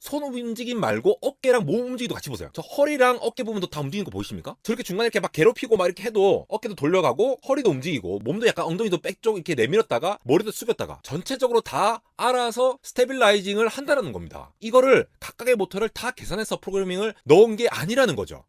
손 움직임 말고 어깨랑 몸 움직임도 같이 보세요. 저 허리랑 어깨 부분도 다 움직이는 거 보이십니까? 저렇게 중간에 이렇게 막 괴롭히고 막 이렇게 해도 어깨도 돌려가고 허리도 움직이고 몸도 약간 엉덩이도 백쪽 이렇게 내밀었다가 머리도 숙였다가 전체적으로 다 알아서 스테빌라이징을 한다는 겁니다. 이거를 각각의 모터를 다 계산해서 프로그래밍을 넣은 게 아니라는 거죠.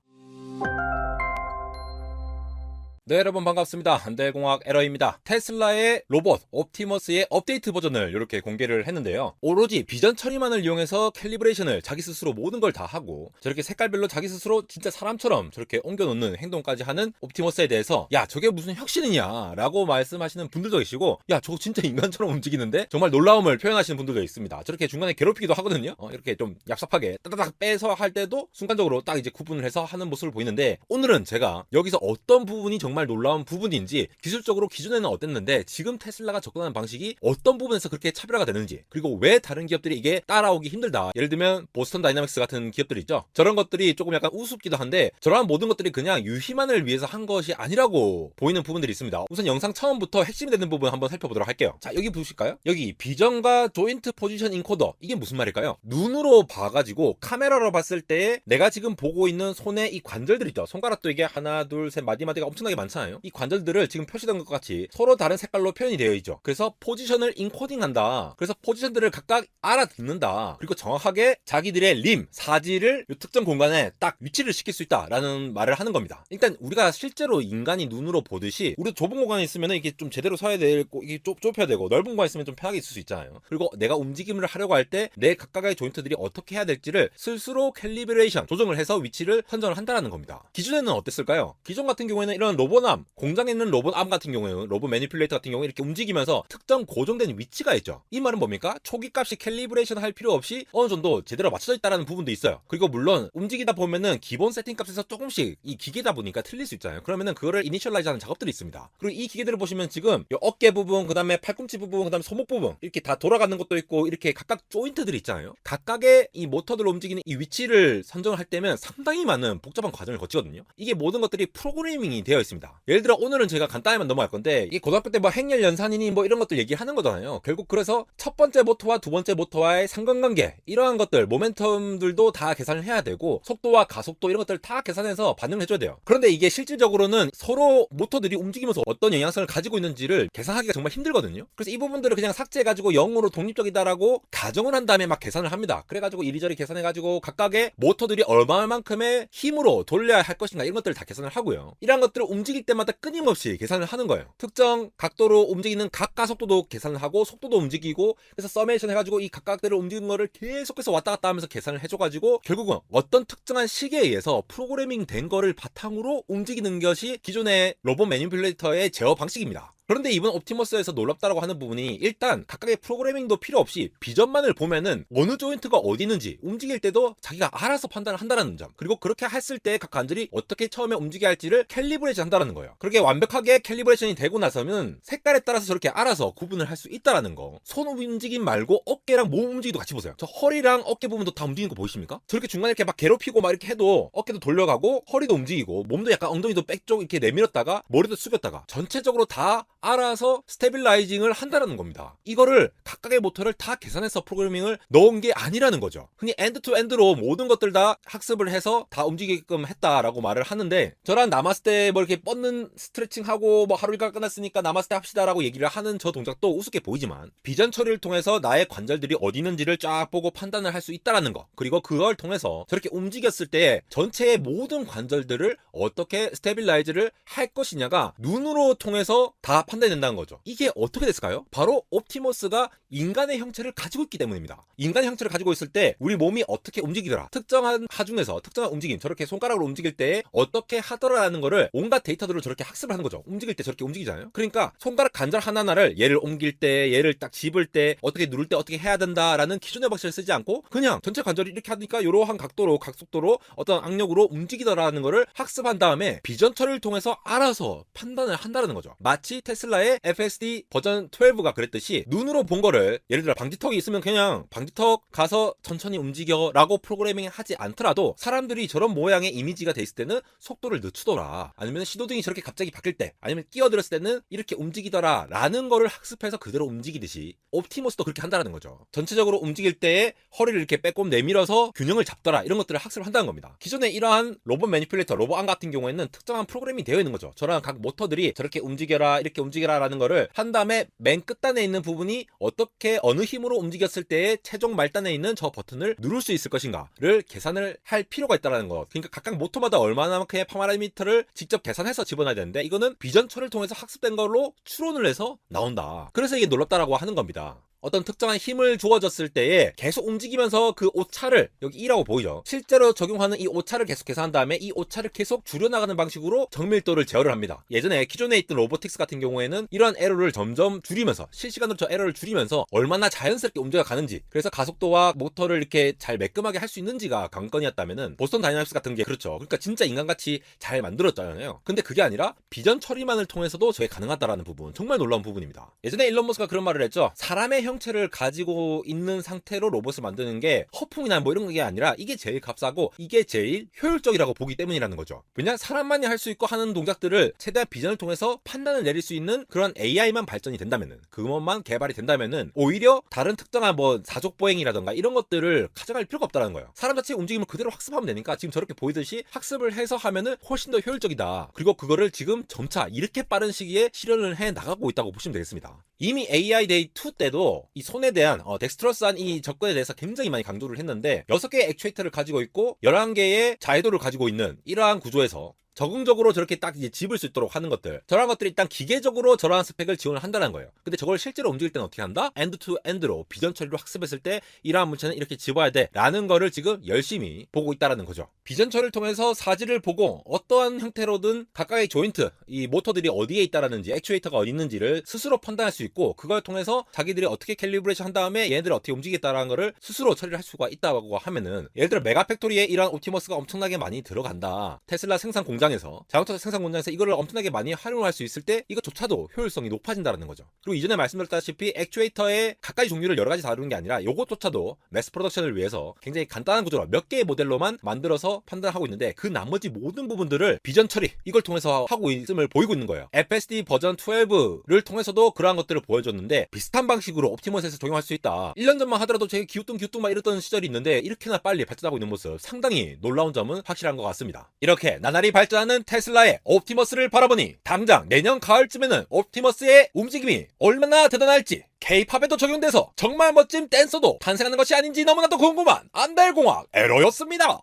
네, 여러분 반갑습니다. 한대공학 에러입니다. 테슬라의 로봇 옵티머스의 업데이트 버전을 이렇게 공개를 했는데요. 오로지 비전 처리만을 이용해서 캘리브레이션을 자기 스스로 모든 걸 다 하고 저렇게 색깔별로 자기 스스로 진짜 사람처럼 저렇게 옮겨놓는 행동까지 하는 옵티머스에 대해서 야, 저게 무슨 혁신이냐 라고 말씀하시는 분들도 계시고, 야, 저거 진짜 인간처럼 움직이는데 정말 놀라움을 표현하시는 분들도 있습니다. 저렇게 중간에 괴롭히기도 하거든요. 이렇게 좀 얍삽하게 따다닥 빼서 할 때도 순간적으로 딱 이제 구분을 해서 하는 모습을 보이는데, 오늘은 제가 여기서 어떤 부분이 정말 놀라운 부분인지, 기술적으로 기존에는 어땠는데 지금 테슬라가 접근하는 방식이 어떤 부분에서 그렇게 차별화가 되는지, 그리고 왜 다른 기업들이 이게 따라오기 힘들다, 예를 들면 보스턴 다이나믹스 같은 기업들이 있죠. 저런 것들이 조금 약간 우습기도 한데 저러한 모든 것들이 그냥 유희만을 위해서 한 것이 아니라고 보이는 부분들이 있습니다. 우선 영상 처음부터 핵심이 되는 부분 한번 살펴보도록 할게요. 자, 여기 보실까요? 여기 비전과 조인트 포지션 인코더, 이게 무슨 말일까요? 눈으로 봐가지고 카메라로 봤을 때 내가 지금 보고 있는 손의 이 관절들 있죠. 손가락도 이게 하나 둘 셋 마디마디가 엄청나게 많잖아요. 이 관절들을 지금 표시된 것 같이 서로 다른 색깔로 표현이 되어 있죠. 그래서 포지션을 인코딩한다. 그래서 포지션들을 각각 알아듣는다. 그리고 정확하게 자기들의 림, 사지를 이 특정 공간에 딱 위치를 시킬 수 있다라는 말을 하는 겁니다. 일단 우리가 실제로 인간이 눈으로 보듯이, 우리 좁은 공간에 있으면 이게 좀 제대로 서야 되고 이게 좁혀야 되고, 넓은 공간에 있으면 좀 편하게 있을 수 있잖아요. 그리고 내가 움직임을 하려고 할 때 내 각각의 조인트들이 어떻게 해야 될지를 스스로 캘리브레이션, 조정을 해서 위치를 선정을 한다는 겁니다. 기존에는 어땠을까요? 기존 같은 경우에는 이런 로봇암, 공장에 있는 로봇암 같은 경우에는, 로봇 매니플레이터 같은 경우에 이렇게 움직이면서 특정 고정된 위치가 있죠. 이 말은 뭡니까? 초기 값이 캘리브레이션 할 필요 없이 어느 정도 제대로 맞춰져 있다는 부분도 있어요. 그리고 물론 움직이다 보면은 기본 세팅 값에서 조금씩, 이 기계다 보니까 틀릴 수 있잖아요. 그러면은 그거를 이니셜라이즈 하는 작업들이 있습니다. 그리고 이 기계들을 보시면 지금 어깨 부분, 그 다음에 팔꿈치 부분, 그 다음에 손목 부분, 이렇게 다 돌아가는 것도 있고, 이렇게 각각 조인트들이 있잖아요. 각각의 이 모터들로 움직이는 이 위치를 선정을 할 때면 상당히 많은 복잡한 과정을 거치거든요. 이게 모든 것들이 프로그래밍이 되어 있습니다. 예를 들어 오늘은 제가 간단히만 넘어갈 건데, 이게 고등학교 때 뭐 행렬 연산이니 뭐 이런 것들 얘기하는 거잖아요. 결국 그래서 첫 번째 모터와 두 번째 모터와의 상관관계, 이러한 것들, 모멘텀들도 다 계산을 해야 되고, 속도와 가속도 이런 것들 다 계산해서 반응을 해줘야 돼요. 그런데 이게 실질적으로는 서로 모터들이 움직이면서 어떤 영향성을 가지고 있는지를 계산하기가 정말 힘들거든요. 그래서 이 부분들을 그냥 삭제해가지고 0으로 독립적이다라고 가정을 한 다음에 막 계산을 합니다. 그래가지고 이리저리 계산해가지고 각각의 모터들이 얼마만큼의 힘으로 돌려야 할 것인가, 이런 것들을 다 계산을 하고요. 이런 것들을 움직일 때마다 끊임없이 계산을 하는 거예요. 특정 각도로 움직이는 각 가속도도 계산을 하고, 속도도 움직이고, 그래서 서메이션 해가지고 이 각각들을 움직이는 거를 계속해서 왔다 갔다 하면서 계산을 해줘가지고 결국은 어떤 특정한 시기에 의해서 프로그래밍 된 거를 바탕으로 움직이는 것이 기존의 로봇 매니플레이터의 제어 방식입니다. 그런데 이번 옵티머스에서 놀랍다라고 하는 부분이, 일단 각각의 프로그래밍도 필요 없이 비전만을 보면은 어느 조인트가 어디 있는지 움직일 때도 자기가 알아서 판단을 한다는 점, 그리고 그렇게 했을 때 각 관절이 어떻게 처음에 움직여야 할지를 캘리브레이션 한다는 거예요. 그렇게 완벽하게 캘리브레이션이 되고 나서는 색깔에 따라서 저렇게 알아서 구분을 할 수 있다는 거. 손 움직임 말고 어깨랑 몸 움직임도 같이 보세요. 저 허리랑 어깨 부분도 다 움직이는 거 보이십니까? 저렇게 중간에 이렇게 막 괴롭히고 막 이렇게 해도 어깨도 돌려가고 허리도 움직이고 몸도 약간 엉덩이도 백쪽 이렇게 내밀었다가 머리도 숙였다가 전체적으로 다 알아서 스테빌라이징을 한다는 겁니다. 이거를 각각의 모터를 다 계산해서 프로그래밍을 넣은 게 아니라는 거죠. 흔히 엔드 투 엔드로 모든 것들 다 학습을 해서 다 움직이게끔 했다라고 말을 하는데, 저랑 나마스테 뭐 이렇게 뻗는 스트레칭하고 뭐 하루 일과가 끝났으니까 나마스테 합시다라고 얘기를 하는 저 동작도 우습게 보이지만, 비전 처리를 통해서 나의 관절들이 어디 있는지를 쫙 보고 판단을 할 수 있다라는 거, 그리고 그걸 통해서 저렇게 움직였을 때 전체의 모든 관절들을 어떻게 스테빌라이즈를 할 것이냐가 눈으로 통해서 다 판단이 된다는 거죠. 이게 어떻게 됐을까요? 바로 옵티머스가 인간의 형체를 가지고 있기 때문입니다. 인간의 형체를 가지고 있을 때 우리 몸이 어떻게 움직이더라, 특정한 하중에서 특정한 움직임, 저렇게 손가락으로 움직일 때 어떻게 하더라라는 거를 온갖 데이터들을 저렇게 학습을 하는 거죠. 움직일 때 저렇게 움직이잖아요. 그러니까 손가락 관절 하나하나를 얘를 옮길 때, 얘를 딱 집을 때, 어떻게 누를 때 어떻게 해야 된다라는 기존의 방식을 쓰지 않고 그냥 전체 관절이 이렇게 하니까 이러한 각도로, 각속도로, 어떤 악력으로 움직이더라는 거를 학습한 다음에 비전 처리를 통해서 알아서 판단을 한다는 거죠. 마치 테슬라 테슬라의 FSD 버전 12가 그랬듯이 눈으로 본 거를 예를 들어 방지턱이 있으면 그냥 방지턱 가서 천천히 움직여 라고 프로그래밍 하지 않더라도 사람들이 저런 모양의 이미지가 돼 있을 때는 속도를 늦추더라, 아니면 신호등이 저렇게 갑자기 바뀔 때, 아니면 끼어들었을 때는 이렇게 움직이더라 라는 거를 학습해서 그대로 움직이듯이 옵티머스도 그렇게 한다는 거죠. 전체적으로 움직일 때에 허리를 이렇게 빼꼼 내밀어서 균형을 잡더라, 이런 것들을 학습을 한다는 겁니다. 기존에 이러한 로봇 매니플레이터, 로봇 안 같은 경우에는 특정한 프로그램이 되어 있는 거죠. 저런 각 모터들이 저렇게 움직여라, 이렇게 움직여라 라는 거를 한 다음에 맨 끝단에 있는 부분이 어떻게 어느 힘으로 움직였을 때에 최종 말단에 있는 저 버튼을 누를 수 있을 것인가를 계산을 할 필요가 있다는 거. 그러니까 각각 모터마다 얼마나만큼의 파라미터를 직접 계산해서 집어넣어야 되는데 이거는 비전처를 통해서 학습된 걸로 추론을 해서 나온다. 그래서 이게 놀랍다라고 하는 겁니다. 어떤 특정한 힘을 주어졌을 때에 계속 움직이면서 그 오차를, 여기 2라고 보이죠? 실제로 적용하는 이 오차를 계속 계산한 다음에 이 오차를 계속 줄여나가는 방식으로 정밀도를 제어를 합니다. 예전에 기존에 있던 로보틱스 같은 경우에는 이러한 에러를 점점 줄이면서, 실시간으로 저 에러를 줄이면서 얼마나 자연스럽게 움직여가는지, 그래서 가속도와 모터를 이렇게 잘 매끈하게 할 수 있는지가 관건이었다면은 보스턴 다이나믹스 같은 게 그렇죠. 그러니까 진짜 인간같이 잘 만들었잖아요. 근데 그게 아니라 비전 처리만을 통해서도 저게 가능하다라는 부분, 정말 놀라운 부분입니다. 예전에 일론 머스크가 그런 말을 했죠. 사람의 형체를 가지고 있는 상태로 로봇을 만드는 게 허풍이나 뭐 이런 게 아니라 이게 제일 값싸고 이게 제일 효율적이라고 보기 때문이라는 거죠. 왜냐, 사람만이 할 수 있고 하는 동작들을 최대한 비전을 통해서 판단을 내릴 수 있는 그런 AI만 발전이 된다면은, 그것만 개발이 된다면은 오히려 다른 특정한 뭐 사족 보행이라던가 이런 것들을 가져갈 필요가 없다는 거예요. 사람 자체의 움직임을 그대로 학습하면 되니까 지금 저렇게 보이듯이 학습을 해서 하면은 훨씬 더 효율적이다. 그리고 그거를 지금 점차 이렇게 빠른 시기에 실현을 해 나가고 있다고 보시면 되겠습니다. 이미 AI 데이 2 때도 이 손에 대한 덱스트러스한 이 접근에 대해서 굉장히 많이 강조를 했는데 6개의 액추에이터를 가지고 있고 11개의 자해도를 가지고 있는 이러한 구조에서 적응적으로 저렇게 딱 이제 집을 수 있도록 하는 것들, 저런 것들이 일단 기계적으로 저러한 스펙을 지원을 한다는 거예요. 근데 저걸 실제로 움직일 때는 어떻게 한다? 엔드 투 엔드로 비전 처리로 학습했을 때 이러한 물체는 이렇게 집어야 돼 라는 거를 지금 열심히 보고 있다라는 거죠. 비전 처리를 통해서 사지를 보고 어떠한 형태로든 각각의 조인트, 이 모터들이 어디에 있다라는지, 액추에이터가 어디 있는지를 스스로 판단할 수 있고, 그걸 통해서 자기들이 어떻게 캘리브레이션 한 다음에 얘네들이 어떻게 움직이겠다라는 거를 스스로 처리를 할 수가 있다고 하면은, 예를 들어 메가팩토리에 이러한 옵티머스가 엄청나게 많이 들어간다, 테슬라 생산 공장에서, 자동차 생산 공장에서 이거를 엄청나게 많이 활용할 수 있을 때 이것조차도 효율성이 높아진다는 거죠. 그리고 이전에 말씀드렸다시피 액추에이터의 가까이 종류를 여러 가지 다루는 게 아니라 이것조차도 매스 프로덕션을 위해서 굉장히 간단한 구조로 몇 개의 모델로만 만들어서 판단하고 있는데, 그 나머지 모든 부분들을 비전 처리, 이걸 통해서 하고 있음을 보이고 있는 거예요. FSD 버전 12를 통해서도 그러한 것들을 보여줬는데 비슷한 방식으로 옵티머스에서 적용할 수 있다. 1년 전만 하더라도 제가 기우뚱 막 이랬던 시절이 있는데 이렇게나 빨리 발전하고 있는 모습, 상당히 놀라운 점은 확실한 것 같습니다. 이렇게 나날이 발전하는 테슬라의 옵티머스를 바라보니 당장 내년 가을쯤에는 옵티머스의 움직임이 얼마나 대단할지, K-팝에도 적용돼서 정말 멋진 댄서도 탄생하는 것이 아닌지 너무나도 궁금한 안달공학 에러였습니다.